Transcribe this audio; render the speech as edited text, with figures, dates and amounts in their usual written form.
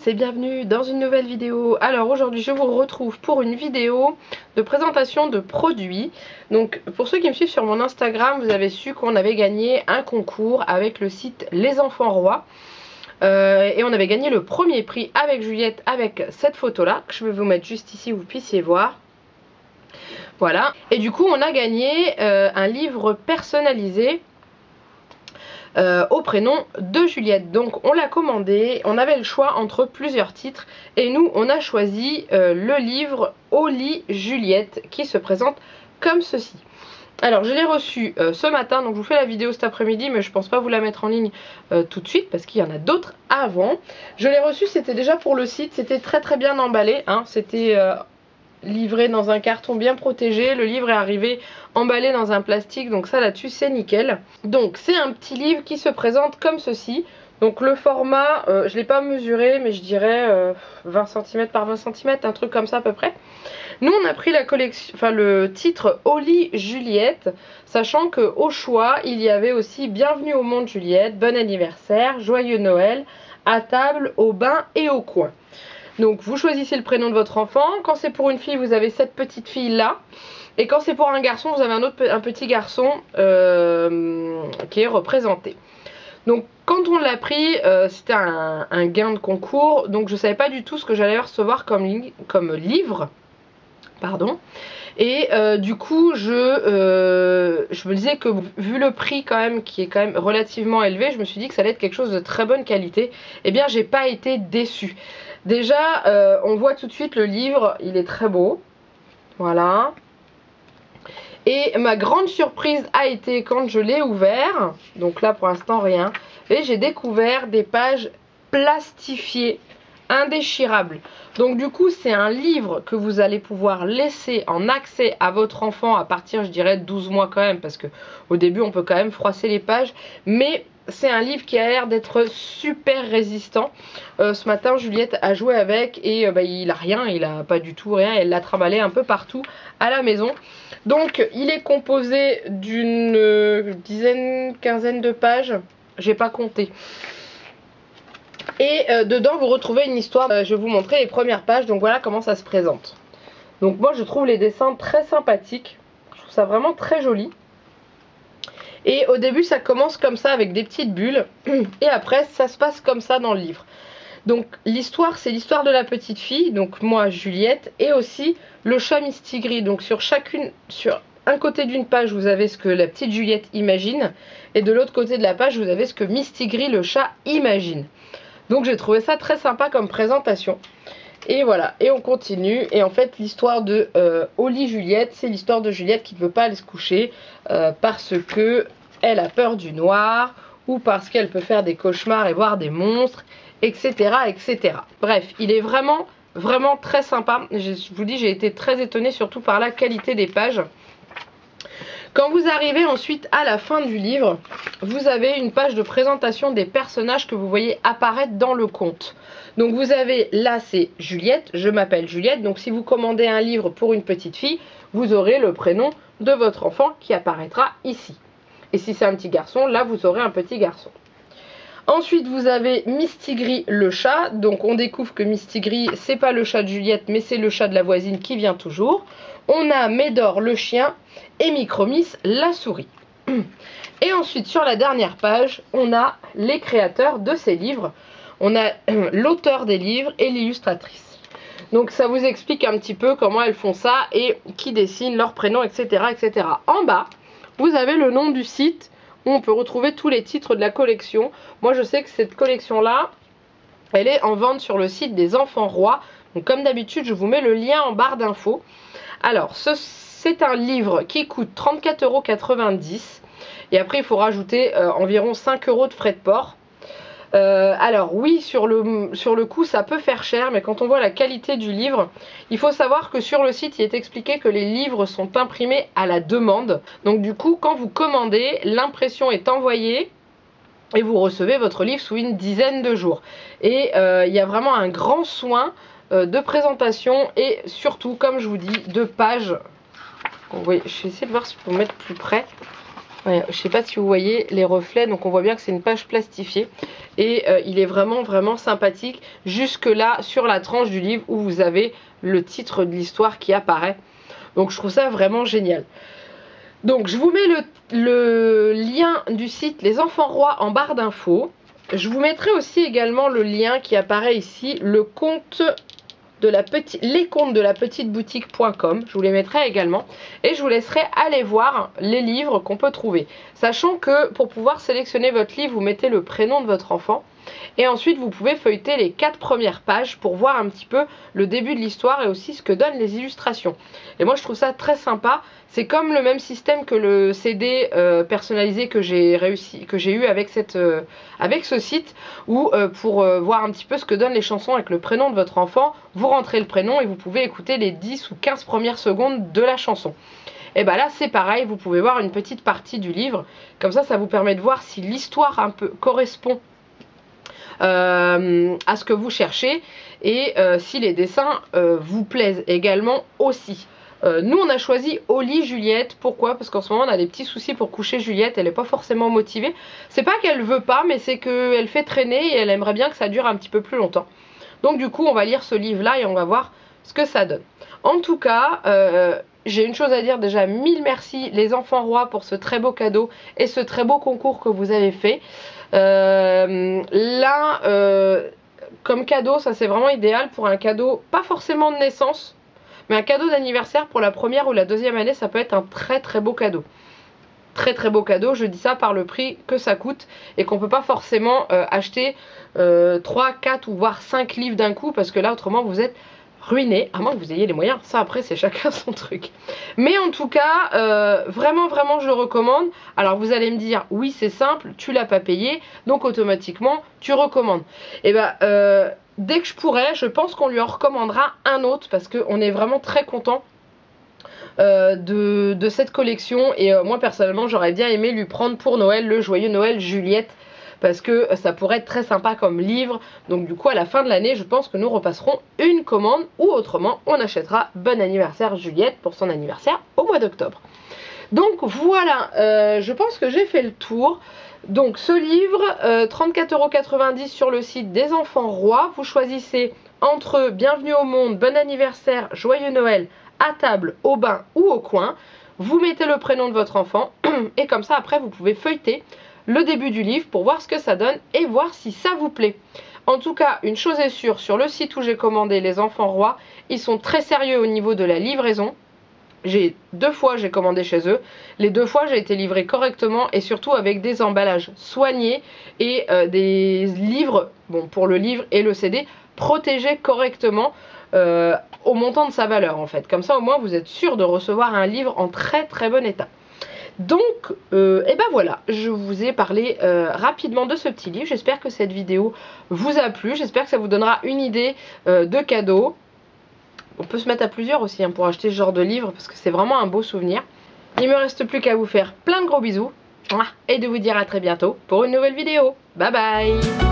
tous et bienvenue dans une nouvelle vidéo. Alors aujourd'hui je vous retrouve pour une vidéo de présentation de produits. Donc pour ceux qui me suivent sur mon Instagram, vous avez su qu'on avait gagné un concours avec le site Les Enfants Rois. Et on avait gagné le premier prix avec Juliette avec cette photo là que je vais vous mettre juste ici, vous puissiez voir. Voilà, et du coup on a gagné un livre personnalisé au prénom de Juliette. Donc on l'a commandé, on avait le choix entre plusieurs titres et nous on a choisi le livre Au lit Juliette qui se présente comme ceci. Alors je l'ai reçu ce matin, donc je vous fais la vidéo cet après-midi, mais je pense pas vous la mettre en ligne tout de suite parce qu'il y en a d'autres avant. Je l'ai reçu, c'était déjà pour le site, c'était très bien emballé, hein. C'était livré dans un carton bien protégé, le livre est arrivé emballé dans un plastique, donc ça là-dessus c'est nickel. Donc c'est un petit livre qui se présente comme ceci. Donc le format, je ne l'ai pas mesuré, mais je dirais 20 cm par 20 cm, un truc comme ça à peu près. Nous on a pris la collection, enfin le titre Au lit Juliette, sachant que au choix il y avait aussi Bienvenue au monde Juliette, Bon anniversaire, Joyeux Noël, À table, au bain et au coin. Donc vous choisissez le prénom de votre enfant. Quand c'est pour une fille, vous avez cette petite fille là. Et quand c'est pour un garçon, vous avez un petit garçon qui est représenté. Donc quand on l'a pris, c'était un gain de concours. Donc je ne savais pas du tout ce que j'allais recevoir comme livre. Pardon. Et du coup je me disais que vu le prix quand même qui est quand même relativement élevé, je me suis dit que ça allait être quelque chose de très bonne qualité. Et bien j'ai pas été déçue. Déjà on voit tout de suite le livre, il est très beau. Voilà. Et ma grande surprise a été quand je l'ai ouvert, donc là pour l'instant rien, et j'ai découvert des pages plastifiées, indéchirables. Donc du coup c'est un livre que vous allez pouvoir laisser en accès à votre enfant à partir, je dirais, de 12 mois quand même, parce que au début on peut quand même froisser les pages, mais c'est un livre qui a l'air d'être super résistant. Ce matin Juliette a joué avec et il a rien, il a pas du tout rien, elle l'a trimballé un peu partout à la maison. Donc il est composé d'une dizaine, quinzaine de pages, j'ai pas compté. Et dedans vous retrouvez une histoire, je vais vous montrer les premières pages, donc voilà comment ça se présente. Donc moi je trouve les dessins très sympathiques, je trouve ça vraiment très joli. Et au début ça commence comme ça avec des petites bulles, et après ça se passe comme ça dans le livre. Donc l'histoire c'est l'histoire de la petite fille, donc moi Juliette, et aussi le chat Mistigris. Donc sur un côté d'une page vous avez ce que la petite Juliette imagine, et de l'autre côté de la page vous avez ce que Mistigris le chat imagine. Donc j'ai trouvé ça très sympa comme présentation. Et voilà, et on continue. Et en fait l'histoire de Au lit Juliette, c'est l'histoire de Juliette qui ne peut pas aller se coucher parce que elle a peur du noir, ou parce qu'elle peut faire des cauchemars et voir des monstres, etc. etc. Bref, il est vraiment très sympa. Je vous dis, j'ai été très étonnée surtout par la qualité des pages. Quand vous arrivez ensuite à la fin du livre, vous avez une page de présentation des personnages que vous voyez apparaître dans le conte. Donc vous avez là, c'est Juliette, je m'appelle Juliette. Donc si vous commandez un livre pour une petite fille, vous aurez le prénom de votre enfant qui apparaîtra ici. Et si c'est un petit garçon, là vous aurez un petit garçon. Ensuite vous avez Mistigris le chat. Donc on découvre que Mistigris c'est pas le chat de Juliette, mais c'est le chat de la voisine qui vient toujours. On a Médor le chien et Micromis la souris. Et ensuite sur la dernière page on a les créateurs de ces livres. On a l'auteur des livres et l'illustratrice. Donc ça vous explique un petit peu comment elles font ça et qui dessinent leur prénom, etc. etc. En bas vous avez le nom du site où on peut retrouver tous les titres de la collection. Moi je sais que cette collection là elle est en vente sur le site des Enfants Rois. Donc comme d'habitude je vous mets le lien en barre d'infos. Alors c'est un livre qui coûte 34,90 € et après il faut rajouter environ 5 € de frais de port. Alors oui, sur le coup ça peut faire cher, mais quand on voit la qualité du livre, il faut savoir que sur le site il est expliqué que les livres sont imprimés à la demande. Donc du coup quand vous commandez, l'impression est envoyée et vous recevez votre livre sous une dizaine de jours. Et il y a vraiment un grand soin de présentation et surtout, comme je vous dis, de pages. Oui, je vais essayer de voir si je peux me mettre plus près. Ouais, je sais pas si vous voyez les reflets, donc on voit bien que c'est une page plastifiée. Et il est vraiment sympathique. Jusque là, sur la tranche du livre où vous avez le titre de l'histoire qui apparaît. Donc je trouve ça vraiment génial. Donc je vous mets le lien du site Les Enfants Rois en barre d'infos. Je vous mettrai aussi également le lien qui apparaît ici, le compte de les comptes de la petite boutique.com. Je vous les mettrai également. Et je vous laisserai aller voir les livres qu'on peut trouver. Sachant que pour pouvoir sélectionner votre livre, vous mettez le prénom de votre enfant. Et ensuite, vous pouvez feuilleter les 4 premières pages pour voir un petit peu le début de l'histoire et aussi ce que donnent les illustrations. Et moi, je trouve ça très sympa. C'est comme le même système que le CD personnalisé que j'ai eu avec ce site, où pour voir un petit peu ce que donnent les chansons avec le prénom de votre enfant, vous rentrez le prénom et vous pouvez écouter les 10 ou 15 premières secondes de la chanson. Et bien là c'est pareil, vous pouvez voir une petite partie du livre, comme ça vous permet de voir si l'histoire un peu correspond à ce que vous cherchez et si les dessins vous plaisent également aussi. Nous on a choisi Oli Juliette. Pourquoi? Parce qu'en ce moment on a des petits soucis pour coucher Juliette. Elle n'est pas forcément motivée. C'est pas qu'elle veut pas, mais c'est qu'elle fait traîner et elle aimerait bien que ça dure un petit peu plus longtemps. Donc du coup on va lire ce livre là et on va voir ce que ça donne. En tout cas j'ai une chose à dire déjà, 1000 merci les enfants rois pour ce très beau cadeau et ce très beau concours que vous avez fait. Là comme cadeau, ça c'est vraiment idéal pour un cadeau, pas forcément de naissance, mais un cadeau d'anniversaire pour la première ou la deuxième année, ça peut être un très beau cadeau. Très beau cadeau, je dis ça par le prix que ça coûte et qu'on peut pas forcément acheter 3, 4 ou voire 5 livres d'un coup parce que là autrement vous êtes ruiné, à moins que vous ayez les moyens. Ça après c'est chacun son truc. Mais en tout cas vraiment je le recommande. Alors vous allez me dire oui c'est simple, tu l'as pas payé donc automatiquement tu recommandes. Et ben dès que je pourrai, je pense qu'on lui en recommandera un autre parce qu'on est vraiment très content de cette collection. Et moi personnellement j'aurais bien aimé lui prendre pour Noël le Joyeux Noël Juliette, parce que ça pourrait être très sympa comme livre. Donc du coup à la fin de l'année je pense que nous repasserons une commande, ou autrement on achètera Bon anniversaire Juliette pour son anniversaire au mois d'octobre. Donc voilà, je pense que j'ai fait le tour. Donc ce livre, 34,90 € sur le site des Enfants Rois. Vous choisissez entre Bienvenue au monde, Bon anniversaire, Joyeux Noël, à table, au bain ou au coin. Vous mettez le prénom de votre enfant et comme ça après vous pouvez feuilleter le début du livre pour voir ce que ça donne et voir si ça vous plaît. En tout cas, une chose est sûre, sur le site où j'ai commandé les Enfants Rois, ils sont très sérieux au niveau de la livraison. Deux fois j'ai commandé chez eux, les 2 fois j'ai été livrée correctement et surtout avec des emballages soignés et des livres, bon pour le livre et le CD, protégés correctement au montant de sa valeur en fait. Comme ça au moins vous êtes sûr de recevoir un livre en très bon état. Donc et ben voilà, je vous ai parlé rapidement de ce petit livre. J'espère que cette vidéo vous a plu, j'espère que ça vous donnera une idée de cadeau. On peut se mettre à plusieurs aussi hein, pour acheter ce genre de livre parce que c'est vraiment un beau souvenir. Il me reste plus qu'à vous faire plein de gros bisous et de vous dire à très bientôt pour une nouvelle vidéo. Bye bye.